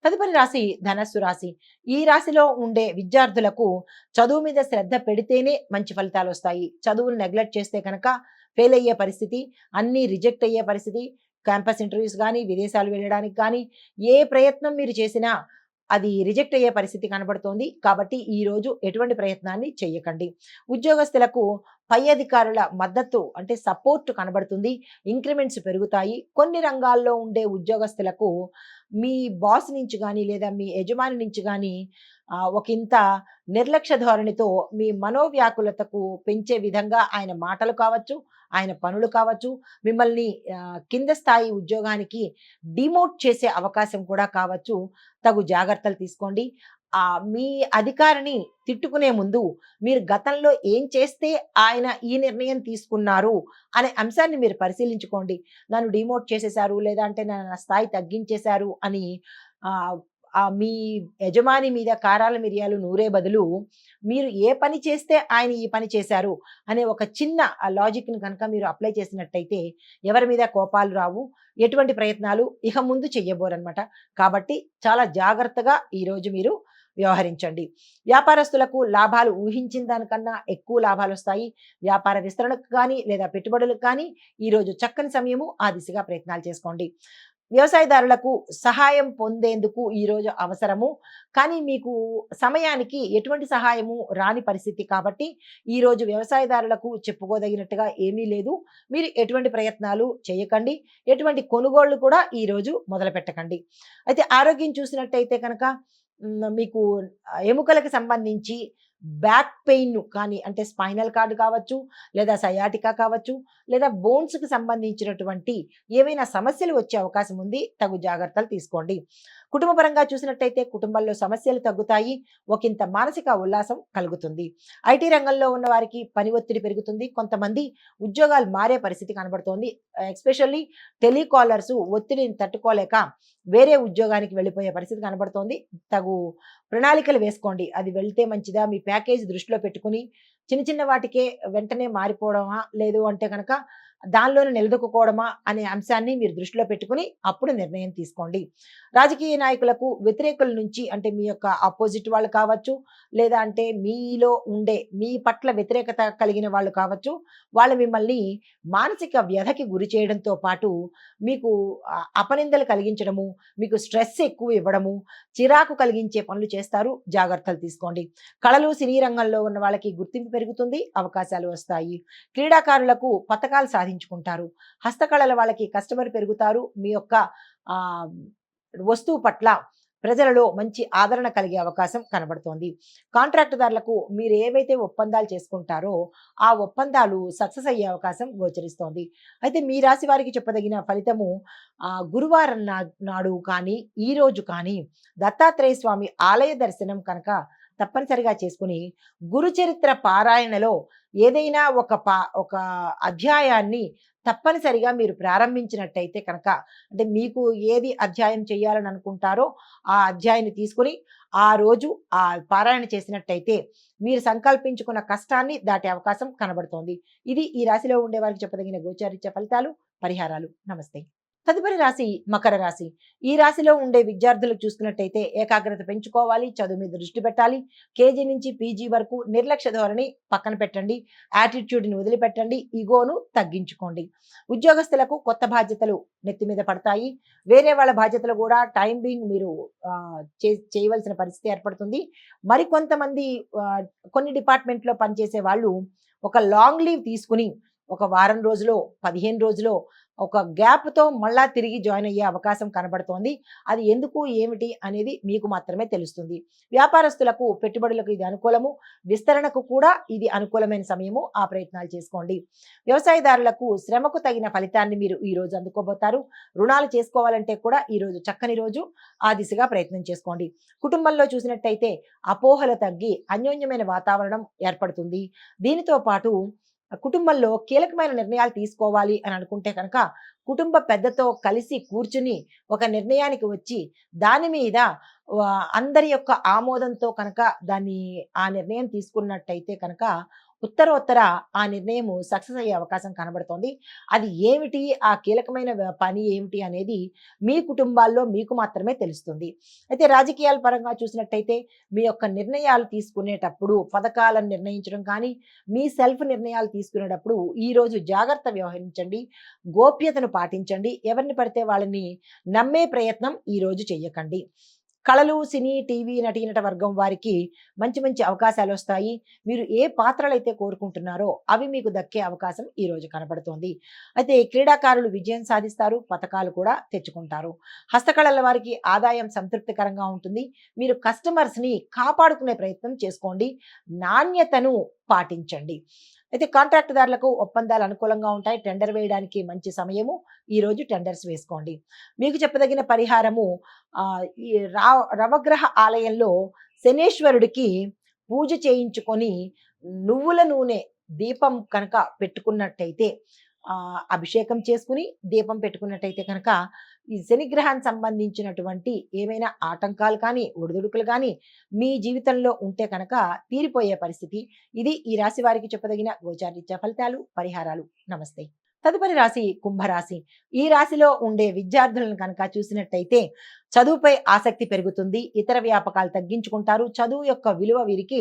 తదుపరి రాశి ధనస్సు రాశి. ఈ రాశిలో ఉండే విద్యార్థులకు చదువు మీద శ్రద్ధ పెడితేనే మంచి ఫలితాలు వస్తాయి. చదువును నెగ్లెక్ట్ చేస్తే కనుక ఫెయిల్ అయ్యే పరిస్థితి, అన్నీ రిజెక్ట్ అయ్యే పరిస్థితి, క్యాంపస్ ఇంటర్వ్యూస్ కానీ, విదేశాలు వెళ్ళడానికి కానీ, ఏ ప్రయత్నం మీరు చేసినా అది రిజెక్ట్ అయ్యే పరిస్థితి కనబడుతోంది. కాబట్టి ఈరోజు ఎటువంటి ప్రయత్నాన్ని చెయ్యకండి. ఉద్యోగస్తులకు పై అధికారుల మద్దతు అంటే సపోర్ట్ కనబడుతుంది. ఇంక్రిమెంట్స్ పెరుగుతాయి. కొన్ని రంగాల్లో ఉండే ఉద్యోగస్తులకు మీ బాస్ నుంచి గానీ, లేదా మీ యజమాని నుంచి గానీ ఒకంత నిర్లక్ష్య ధోరణితో మీ మనోవ్యాకులతకు పెంచే విధంగా ఆయన మాటలు కావచ్చు, ఆయన పనులు కావచ్చు, మిమ్మల్ని కింద స్థాయి ఉద్యోగానికి డిమోట్ చేసే అవకాశం కూడా కావచ్చు. తగు జాగ్రత్తలు తీసుకోండి. మీ అధికారిని తిట్టుకునే ముందు మీరు గతంలో ఏం చేస్తే ఆయన ఈ నిర్ణయం తీసుకున్నారు అనే అంశాన్ని మీరు పరిశీలించుకోండి. నన్ను డిమోట్ చేసేశారు, లేదా అంటే నా స్థాయి తగ్గించేశారు అని మీ యజమాని మీద కారాల మిరియాలు నూరే బదులు మీరు ఏ పని చేస్తే ఆయన ఈ పని చేశారు అనే ఒక చిన్న లాజిక్‌ని కనుక మీరు అప్లై చేసినట్టయితే ఎవరి మీద కోపాలు రావు. ఎటువంటి ప్రయత్నాలు ఇక ముందు చెయ్యబోరనమాట. కాబట్టి చాలా జాగ్రత్తగా ఈరోజు మీరు వ్యవహరించండి. వ్యాపారస్తులకు లాభాలు ఊహించిన దానికన్నా ఎక్కువ లాభాలొస్తాయి. వ్యాపార విస్తరణకు కానీ, లేదా పెట్టుబడులకు కానీ ఈరోజు చక్కని సమయము. ఆ దిశగా ప్రయత్నాలు చేసుకోండి. వ్యవసాయదారులకు సహాయం పొందేందుకు ఈరోజు అవసరము. కానీ మీకు సమయానికి ఎటువంటి సహాయము రాని పరిస్థితి కాబట్టి ఈరోజు వ్యవసాయదారులకు చెప్పుకోదగినట్టుగా ఏమీ లేదు. మీరు ఎటువంటి ప్రయత్నాలు చేయకండి. ఎటువంటి కొనుగోళ్లు కూడా ఈరోజు మొదలుపెట్టకండి. అయితే ఆరోగ్యం చూసినట్టయితే కనుక మీకు ఎముకలకు సంబంధించి బ్యాక్ పెయిన్ కానీ అంటే స్పైనల్ కార్డ్ కావచ్చు, లేదా సయాటికా కావచ్చు, లేదా బోన్స్‌కి సంబంధించినటువంటి ఏవైనా సమస్యలు వచ్చే అవకాశం ఉంది. తగు జాగ్రత్తలు తీసుకోండి. కుటుంబపరంగా చూసినట్టయితే కుటుంబంలో సమస్యలు తగ్గుతాయి. ఒకంత మానసిక ఉల్లాసం కలుగుతుంది. ఐటీ రంగంలో ఉన్న వారికి పని ఒత్తిడి పెరుగుతుంది. కొంతమంది ఉద్యోగాలు మారే పరిస్థితి కనబడుతోంది. ఎస్పెషల్లీ టెలికాలర్స్ ఒత్తిడిని తట్టుకోలేక వేరే ఉద్యోగానికి వెళ్ళిపోయే పరిస్థితి కనబడుతోంది. తగు ప్రణాళికలు వేసుకోండి. అది వెళ్తే మంచిదా? మీ ప్యాకేజ్ దృష్టిలో పెట్టుకుని చిన్న చిన్న వాటికే వెంటనే మారిపోవడమా? లేదు అంటే కనుక దానిలోనే నిలదొక్కుకోవడమా అనే అంశాన్ని మీరు దృష్టిలో పెట్టుకుని అప్పుడు నిర్ణయం తీసుకోండి. రాజకీయ నాయకులకు వ్యతిరేకుల నుంచి అంటే మీ యొక్క అపోజిట్ వాళ్ళు కావచ్చు, లేదా అంటే మీలో ఉండే మీ పట్ల వ్యతిరేకత కలిగిన వాళ్ళు కావచ్చు, వాళ్ళు మిమ్మల్ని మానసిక వ్యధకి గురి చేయడంతో పాటు మీకు అపనిందలు కలిగించడము, మీకు స్ట్రెస్ ఎక్కువ ఇవ్వడము, చిరాకు కలిగించే పనులు చేస్తారు. జాగ్రత్తలు తీసుకోండి. కళలు, సినీ రంగంలో ఉన్న వాళ్ళకి గుర్తింపు పెరుగుతుంది. అవకాశాలు వస్తాయి. క్రీడాకారులకు పతకాలు సాధించుకుంటారు. హస్తకళల వాళ్ళకి కస్టమర్ పెరుగుతారు. మీ యొక్క వస్తువు పట్ల ప్రజలలో మంచి ఆదరణ కలిగే అవకాశం కనబడుతోంది. కాంట్రాక్టుదారులకు మీరు ఏవైతే ఒప్పందాలు చేసుకుంటారో ఆ ఒప్పందాలు సక్సెస్ అయ్యే అవకాశం గోచరిస్తోంది. అయితే మీ రాశి వారికి చెప్పదగిన ఫలితము గురువారం నాడు కానీ, ఈరోజు కానీ దత్తాత్రేయ స్వామి ఆలయ దర్శనం కనుక తప్పనిసరిగా చేసుకుని గురుచరిత్ర పారాయణలో ఏదైనా ఒక అధ్యాయాన్ని తప్పనిసరిగా మీరు ప్రారంభించినట్టయితే కనుక అంటే మీకు ఏది అధ్యాయం చేయాలని అనుకుంటారో ఆ అధ్యాయాన్ని తీసుకుని ఆ రోజు ఆ పారాయణ చేసినట్టయితే మీరు సంకల్పించుకున్న కష్టాన్ని దాటే అవకాశం కనబడుతోంది. ఇది ఈ రాశిలో ఉండే వారికి చెప్పదగిన గోచారిత్య ఫలితాలు, పరిహారాలు. నమస్తే. తదుపరి రాశి మకర రాశి. ఈ రాశిలో ఉండే విద్యార్థులకు చూసుకున్నట్టయితే ఏకాగ్రత పెంచుకోవాలి. చదువు మీద దృష్టి పెట్టాలి. కేజీ నుంచి పీజీ వరకు నిర్లక్ష్య ధోరణి పక్కన పెట్టండి. యాటిట్యూడ్ని వదిలిపెట్టండి. ఈగోను తగ్గించుకోండి. ఉద్యోగస్తులకు కొత్త బాధ్యతలు నెత్తి మీద పడతాయి. వేరే వాళ్ళ బాధ్యతలు కూడా టైం బీయింగ్ మీరు చేయవలసిన పరిస్థితి ఏర్పడుతుంది. మరికొంతమంది కొన్ని డిపార్ట్మెంట్లో పనిచేసే వాళ్ళు ఒక లాంగ్ లీవ్ తీసుకుని ఒక వారం రోజులో, 15 రోజులో ఒక గ్యాప్‌తో మళ్ళా తిరిగి జాయిన్ అయ్యే అవకాశం కనబడుతోంది. అది ఎందుకు, ఏమిటి అనేది మీకు మాత్రమే తెలుస్తుంది. వ్యాపారస్తులకు, పెట్టుబడులకు ఇది అనుకూలము. విస్తరణకు కూడా ఇది అనుకూలమైన సమయము. ఆ ప్రయత్నాలు చేసుకోండి. వ్యవసాయదారులకు శ్రమకు తగిన ఫలితాన్ని మీరు ఈరోజు అందుకోబోతారు. రుణాలు చేసుకోవాలంటే కూడా ఈరోజు చక్కని రోజు. ఆ దిశగా ప్రయత్నం చేసుకోండి. కుటుంబంలో చూసినట్టయితే అపోహలు తగ్గి అన్యోన్యమైన వాతావరణం ఏర్పడుతుంది. దీనితో పాటు కుటుంబంలో కీలకమైన నిర్ణయాలు తీసుకోవాలి అని అనుకుంటే కనుక కుటుంబ పెద్దతో కలిసి కూర్చుని ఒక నిర్ణయానికి వచ్చి దాని మీద అందరి యొక్క ఆమోదంతో కనుక ఆ నిర్ణయం తీసుకున్నట్టయితే కనుక ఉత్తరోత్తర ఆ నిర్ణయము సక్సెస్ అయ్యే అవకాశం కనబడుతోంది. అది ఏమిటి? ఆ కీలకమైన పని ఏమిటి అనేది మీ కుటుంబాల్లో మీకు మాత్రమే తెలుస్తుంది. అయితే రాజకీయాల పరంగా చూసినట్టయితే మీ యొక్క నిర్ణయాలు తీసుకునేటప్పుడు పథకాలను నిర్ణయించడం కానీ, మీ సెల్ఫ్ నిర్ణయాలు తీసుకునేటప్పుడు ఈరోజు జాగ్రత్త వ్యవహరించండి. గోప్యతను పాటించండి. ఎవరిని పడితే వాళ్ళని నమ్మే ప్రయత్నం ఈరోజు చెయ్యకండి. కళలు, సినీ, టీవీ నటీనట వర్గం వారికి మంచి మంచి అవకాశాలొస్తాయి. మీరు ఏ పాత్రలైతే కోరుకుంటున్నారో అవి మీకు దక్కే అవకాశం ఈరోజు కనపడుతోంది. అయితే క్రీడాకారులు విజయం సాధిస్తారు, పతకాలు కూడా తెచ్చుకుంటారు. హస్తకళల వారికి ఆదాయం సంతృప్తికరంగా ఉంటుంది. మీరు కస్టమర్స్‌ని కాపాడుకునే ప్రయత్నం చేసుకోండి. నాణ్యతను పాటించండి. అయితే కాంట్రాక్ట్‌దారులకు ఒప్పందాలు అనుకూలంగా ఉంటాయి. టెండర్ వేయడానికి మంచి సమయము. ఈరోజు టెండర్స్ వేసుకోండి. మీకు చెప్పదగిన పరిహారము ఈ నవగ్రహ ఆలయంలో శనేశ్వరుడికి పూజ చేయించుకొని నువ్వుల నూనె దీపం కనుక పెట్టుకున్నట్టయితే అభిషేకం చేసుకుని దీపం పెట్టుకున్నట్టయితే కనుక ఈ శనిగ్రహానికి సంబంధించినటువంటి ఏమైనా ఆటంకాలు కానీ ఒడిదుడుకులు కానీ మీ జీవితంలో ఉంటే కనుక తీరిపోయే పరిస్థితి. ఇది ఈ రాశి వారికి చెప్పదగిన గోచారరీత్యా ఫలితాలు, పరిహారాలు. నమస్తే. తదుపరి రాశి కుంభరాశి. ఈ రాశిలో ఉండే విద్యార్థులను కనుక చూసినట్టయితే చదువుపై ఆసక్తి పెరుగుతుంది. ఇతర వ్యాపకాలు తగ్గించుకుంటారు. చదువు యొక్క విలువ వీరికి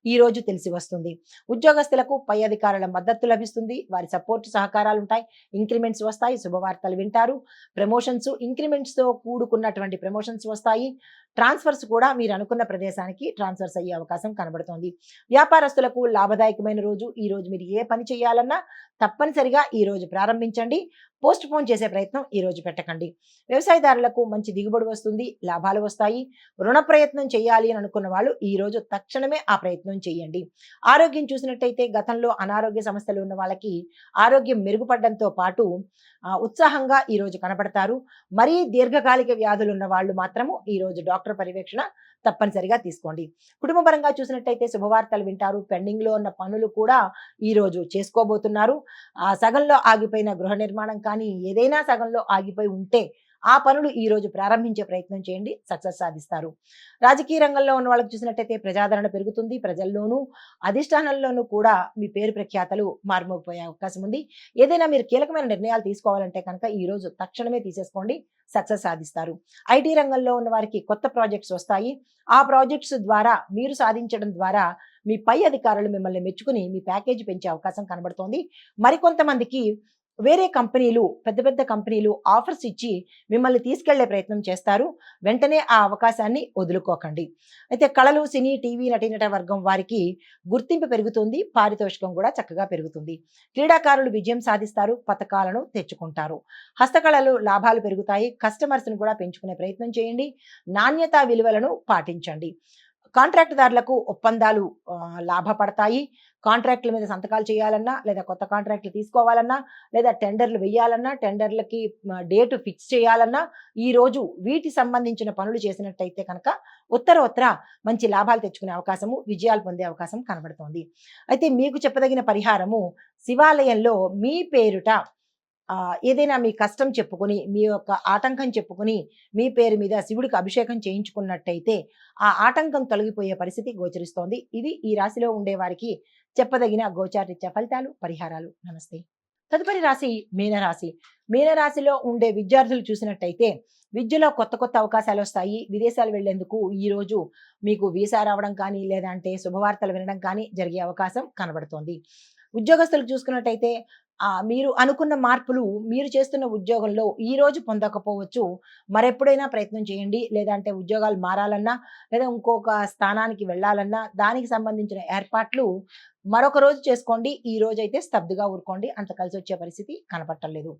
ఈ రోజు తెలిసి వస్తుంది. ఉద్యోగస్తులకు పై అధికారుల మద్దతు లభిస్తుంది. వారి సపోర్ట్ సహకారాలు ఉంటాయి. ఇంక్రిమెంట్స్ వస్తాయి. శుభవార్తలు వింటారు. ప్రమోషన్స్, ఇంక్రిమెంట్స్తో కూడుకున్నటువంటి ప్రమోషన్స్ వస్తాయి. ట్రాన్స్ఫర్స్ కూడా మీరు అనుకున్న ప్రదేశానికి ట్రాన్స్ఫర్స్ అయ్యే అవకాశం కనబడుతోంది. వ్యాపారస్తులకు లాభదాయకమైన రోజు. ఈ రోజు మీరు ఏ పని చేయాలన్నా తప్పనిసరిగా ఈ రోజు ప్రారంభించండి. పోస్ట్ పోన్ చేసే ప్రయత్నం ఈ రోజు పెట్టకండి. వ్యవసాయదారులకు మంచి దిగుబడి వస్తుంది. లాభాలు వస్తాయి. రుణ ప్రయత్నం చేయాలి అని అనుకున్న వాళ్ళు ఈ రోజు తక్షణమే ఆ ప్రయత్నం చేయండి. ఆరోగ్యం చూసినట్టయితే గతంలో అనారోగ్య సమస్యలు ఉన్న వాళ్ళకి ఆరోగ్యం మెరుగుపడడంతో పాటు ఉత్సాహంగా ఈ రోజు కనపడతారు. మరీ దీర్ఘకాలిక వ్యాధులు ఉన్న వాళ్ళు మాత్రము ఈ రోజు డాక్టర్ పర్యవేక్షణ తప్పనిసరిగా తీసుకోండి. కుటుంబ పరంగా చూసినట్టయితే శుభవార్తలు వింటారు. పెండింగ్ లో ఉన్న పనులు కూడా ఈ రోజు చేసుకోబోతున్నారు. సగంలో ఆగిపోయిన గృహ నిర్మాణం కానీ ఏదైనా సగంలో ఆగిపోయి ఉంటే ఆ పనులు ఈ రోజు ప్రారంభించే ప్రయత్నం చేయండి. సక్సెస్ సాధిస్తారు. రాజకీయ రంగంలో ఉన్న వాళ్ళకి చూసినట్టయితే ప్రజాదరణ పెరుగుతుంది. ప్రజల్లోనూ అధిష్టానంలోనూ కూడా మీ పేరు ప్రఖ్యాతలు మారుమోగిపోయే అవకాశం ఉంది. ఏదైనా మీరు కీలకమైన నిర్ణయాలు తీసుకోవాలంటే కనుక ఈ రోజు తక్షణమే తీసేసుకోండి. సక్సెస్ సాధిస్తారు. ఐటీ రంగంలో ఉన్న వారికి కొత్త ప్రాజెక్ట్స్ వస్తాయి. ఆ ప్రాజెక్ట్స్ ద్వారా మీరు సాధించడం ద్వారా మీ పై అధికారులు మిమ్మల్ని మెచ్చుకుని మీ ప్యాకేజీ పెంచే అవకాశం కనబడుతోంది. మరికొంతమందికి వేరే కంపెనీలు, పెద్ద పెద్ద కంపెనీలు ఆఫర్స్ ఇచ్చి మిమ్మల్ని తీసుకెళ్లే ప్రయత్నం చేస్తారు. వెంటనే ఆ అవకాశాన్ని వదులుకోకండి. అయితే కళలు, సినీ, టీవీ నటీనట వర్గం వారికి గుర్తింపు పెరుగుతుంది. పారితోషికం కూడా చక్కగా పెరుగుతుంది. క్రీడాకారులు విజయం సాధిస్తారు. పతకాలను తెచ్చుకుంటారు. హస్తకళలు లాభాలు పెరుగుతాయి. కస్టమర్స్ని కూడా పెంచుకునే ప్రయత్నం చేయండి. నాణ్యతా విలువలను పాటించండి. కాంట్రాక్టుదారులకు ఒప్పందాలు లాభపడతాయి. కాంట్రాక్టుల మీద సంతకాలు చేయాలన్నా, లేదా కొత్త కాంట్రాక్టులు తీసుకోవాలన్నా, లేదా టెండర్లు వేయాలన్నా, టెండర్లకి డేటు ఫిక్స్ చేయాలన్నా, ఈరోజు వీటి సంబంధించిన పనులు చేసినట్టయితే కనుక ఉత్తర మంచి లాభాలు తెచ్చుకునే అవకాశము, విజయాలు పొందే అవకాశం కనబడుతోంది. అయితే మీకు చెప్పదగిన పరిహారము శివాలయంలో మీ పేరుట ఏదైనా మీ కష్టం చెప్పుకొని, మీ యొక్క ఆటంకం చెప్పుకొని, మీ పేరు మీద శివుడికి అభిషేకం చేయించుకున్నట్టయితే ఆ ఆటంకం తొలగిపోయే పరిస్థితి గోచరిస్తోంది. ఇది ఈ రాశిలో ఉండే వారికి చెప్పదగిన గోచారరీత్యా ఫలితాలు, పరిహారాలు. నమస్తే. తదుపరి రాశి మీనరాశి. మీనరాశిలో ఉండే విద్యార్థులు చూసినట్టయితే విద్యలో కొత్త కొత్త అవకాశాలు వస్తాయి. విదేశాలు వెళ్లేందుకు ఈ రోజు మీకు వీసా రావడం కానీ, లేదంటే శుభవార్తలు వినడం కానీ జరిగే అవకాశం కనబడుతోంది. ఉద్యోగస్తులకు చూసుకున్నట్టయితే మీరు అనుకున్న మార్పులు మీరు చేస్తున్న ఉద్యోగంలో ఈ రోజు పొందకపోవచ్చు. మరెప్పుడైనా ప్రయత్నం చేయండి. లేదంటే ఉద్యోగాలు మారాలన్నా, లేదా ఇంకొక స్థానానికి వెళ్ళాలన్నా దానికి సంబంధించిన ఏర్పాట్లు మరొక రోజు చేసుకోండి. ఈ రోజైతే స్తబ్దుగా ఊరుకోండి. అంత కలిసొచ్చే పరిస్థితి కనపడట్లేదు.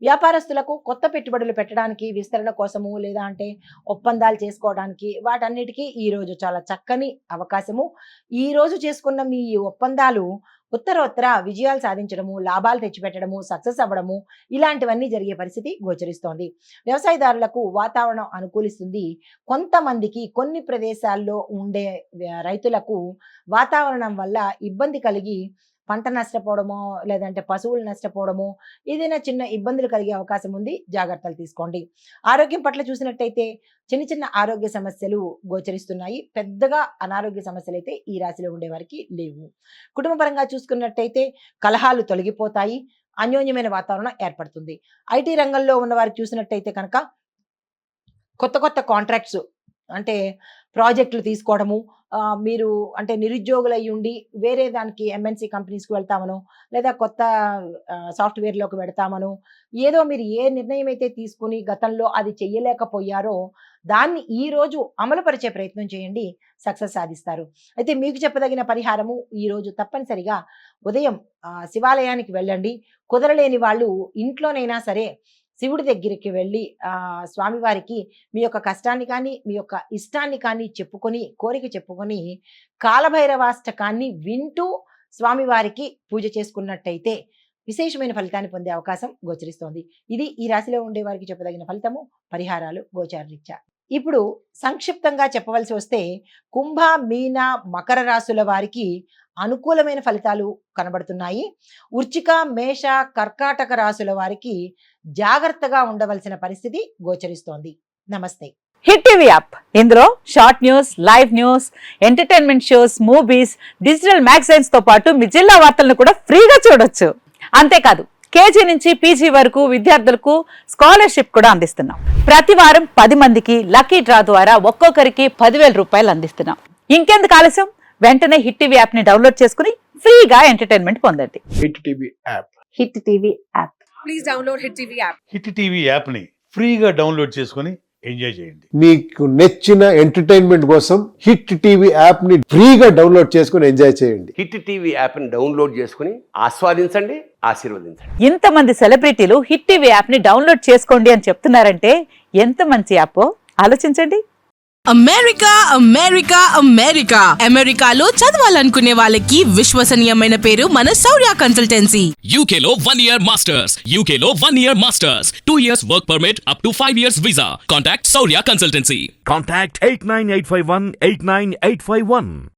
వ్యాపారస్తులకు కొత్త పెట్టుబడులు పెట్టడానికి, విస్తరణ కోసము, లేదా అంటే ఒప్పందాలు చేసుకోవడానికి వాటన్నిటికీ ఈరోజు చాలా చక్కని అవకాశము. ఈరోజు చేసుకున్న మీ ఒప్పందాలు ఉత్తరోత్తర విజయాలు సాధించడము, లాభాలు తెచ్చిపెట్టడము, సక్సెస్ అవ్వడము ఇలాంటివన్నీ జరిగే పరిస్థితి గోచరిస్తోంది. వ్యవసాయదారులకు వాతావరణం అనుకూలిస్తుంది. కొంతమందికి కొన్ని ప్రదేశాల్లో ఉండే రైతులకు వాతావరణం వల్ల ఇబ్బంది కలిగి పంట నష్టపోవడమో లేదంటే పశువులు నష్టపోవడమో ఏదైనా చిన్న ఇబ్బందులు కలిగే అవకాశం ఉంది, జాగ్రత్తలు తీసుకోండి. ఆరోగ్యం పట్ల చూసినట్టయితే చిన్న చిన్న ఆరోగ్య సమస్యలు గోచరిస్తున్నాయి, పెద్దగా అనారోగ్య సమస్యలు అయితే ఈ రాశిలో ఉండే వారికి లేవు. కుటుంబ పరంగా చూసుకున్నట్టయితే కలహాలు తొలగిపోతాయి, అన్యోన్యమైన వాతావరణం ఏర్పడుతుంది. ఐటీ రంగంలో ఉన్న వారికి చూసినట్టయితే కనుక కొత్త కొత్త కాంట్రాక్ట్స్ అంటే ప్రాజెక్టులు తీసుకోవడము, మీరు అంటే నిరుద్యోగులై ఉండి వేరే దానికి ఎంఎన్సీ కంపెనీస్కి వెళ్తామనో లేదా కొత్త సాఫ్ట్వేర్లోకి వెడతామనో, ఏదో మీరు ఏ నిర్ణయం అయితే తీసుకుని గతంలో అది చెయ్యలేకపోయారో దాన్ని ఈరోజు అమలుపరిచే ప్రయత్నం చేయండి, సక్సెస్ సాధిస్తారు. అయితే మీకు చెప్పదగిన పరిహారము ఈరోజు తప్పనిసరిగా ఉదయం శివాలయానికి వెళ్ళండి. కుదరలేని వాళ్ళు ఇంట్లోనైనా సరే శివుడి దగ్గరికి వెళ్ళి స్వామివారికి మీ యొక్క కష్టాన్ని కానీ మీ యొక్క ఇష్టాన్ని కానీ చెప్పుకొని, కోరిక చెప్పుకొని కాలభైరవాష్టకాన్ని వింటూ స్వామివారికి పూజ చేసుకున్నట్టయితే విశేషమైన ఫలితాన్ని పొందే అవకాశం గోచరిస్తోంది. ఇది ఈ రాశిలో ఉండే వారికి చెప్పదగిన ఫలితము, పరిహారాలు గోచారరీత్యా. ఇప్పుడు సంక్షిప్తంగా చెప్పవలసి వస్తే కుంభ, మీన, మకర రాశుల వారికి అనుకూలమైన ఫలితాలు కనబడుతున్నాయి. వృశ్చిక, మేష, కర్కాటక రాశుల వారికి జాగ్రత్తగా ఉండవలసిన పరిస్థితి గోచరిస్తోంది. నమస్తే. హిట్ టీవీ యాప్, ఇందులో short news, live news, entertainment shows, movies, digital magazines తో పాటు మీ జిల్లా వార్తలను కూడా ఫ్రీగా చూడొచ్చు. అంతేకాదు కేజీ నుంచి పీజీ వరకు విద్యార్థులకు స్కాలర్షిప్ కూడా అందిస్తున్నాం. ప్రతి వారం 10 మందికి లక్కీ డ్రా ద్వారా ఒక్కొక్కరికి 10,000 రూపాయలు అందిస్తున్నాం. ఇంకెందుకు ఆలస్యం, వెంటనే హిట్ టీవీ యాప్ ని డౌన్లోడ్ చేసుకుని ఫ్రీగా ఎంటర్టైన్మెంట్ పొందండి. Hit TV app. Hit TV app. Please download hit TV app. Hit TV app ని ఫ్రీగా డౌన్లోడ్ చేసుకొని ఎంజాయ్ చేయండి. మీకు నచ్చిన ఎంటర్టైన్మెంట్ కోసం హిట్ టీవీ యాప్ ని ఫ్రీగా డౌన్లోడ్ చేసుకొని ఎంజాయ్ చేయండి. హిట్ టీవీ యాప్ ని డౌన్లోడ్ చేసుకుని ఆస్వాదించండి, ఆశీర్వదించండి. ఇంతమంది సెలబ్రిటీలు హిట్ టీవీ యాప్ ని డౌన్లోడ్ చేసుకోండి అని చెప్తున్నారంటే ఎంత మంచి యాప్ ఆలోచించండి. అమెరికా అమెరికా అమెరికా అమెరికాలో చదవాలనుకునే వాళ్ళకి విశ్వసనీయమైన పేరు మన శౌర్య కన్సల్టెన్సీ. UK లో 1 year masters. UK లో 1 year masters. 2 years work permit up to 5 years visa. Contact Saurya Consultancy. Contact 89851 89851.